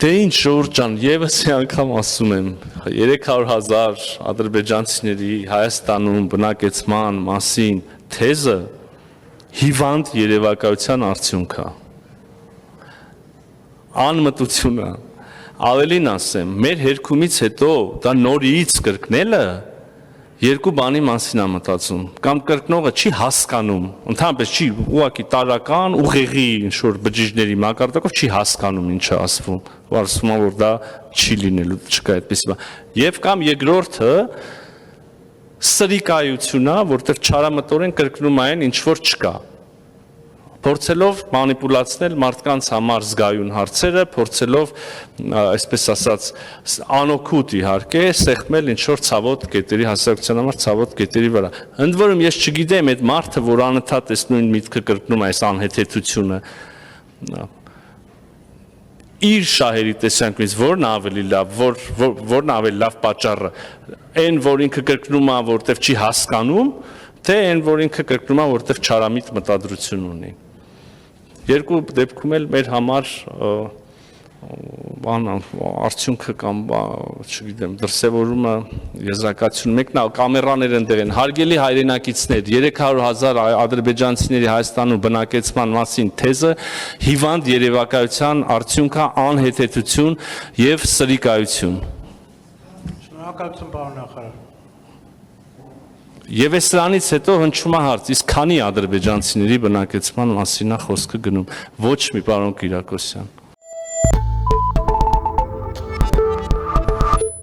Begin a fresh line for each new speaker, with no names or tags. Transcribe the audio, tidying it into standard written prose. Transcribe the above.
Դե ինչ Ժողովուրդ ջան, եւս մի անգամ ասում եմ, 300,000 ադրբեջանցիների Հայաստանում բնակեցման մասին թեզը հիվանդ երևակայության արդյունք է։ Անմտությունը, ավելին ասեմ, մեր հերքումից հետո դա նորից կրկնելը երկու բանի մասին է մտածում, կամ կրկնողը չի հասկանում, ընդհանրապես չի ուղղակի տարական ուղեղի ինչ-որ բջիջների մակարդակով չի հասկանում ինչ է ասվում, ու ասում է, որ դա չի լինելու, չկա այդպիսի բան։ Եվ կամ երկրորդը սրիկայություն է, որտեղ չարամտորեն կրկնում այն ինչ որ չկա։ Փորձելով մանիպուլացնել մարդկանց համար զգայուն հարցերը, փորձելով, այսպես ասած, անօգուտ իհարկե, սեղմել ինչ-որ ցավոտ կետերի հասարակության համար ցավոտ կետերի վրա։ Ընդ որում ես չգիտեմ այդ մարդը, որ անընդհատ այս նույն միտքը կրկնում է այս անհեթեթությունը, իր շահերի տեսանկյունից որն ավելի լավ, որն ավելի լավ պատճառը, այն, որ ինքը կրկնում է, որտեղ չի հասկանում, թե այն, որ ինքը կրկնում է, որտեղ չարամիտ մտադրություն ունի։ Երկու դեպքում էլ մեր համար արդյունքը կամ, չգիտեմ, դրսևորումը եզրակացություն մեկն է, կամերաներ ընդեղ են, հարգելի հայրենակիցներ, 300,000 ադրբեջանցիների Հայաստանում բնակեցման մասին թեզը հիվանդ երևակայության արդյունք է, անհեթեթություն եւ սրիկայություն։
Շնորհակալություն, պարոն նախարար։
Եվ այս սրանից հետո հնչում է հարց, իսկ քանի ադրբեջանցիների բնակեցման մասին է խոսքը գնում, ոչ մի պարոն Կիրակոսյան։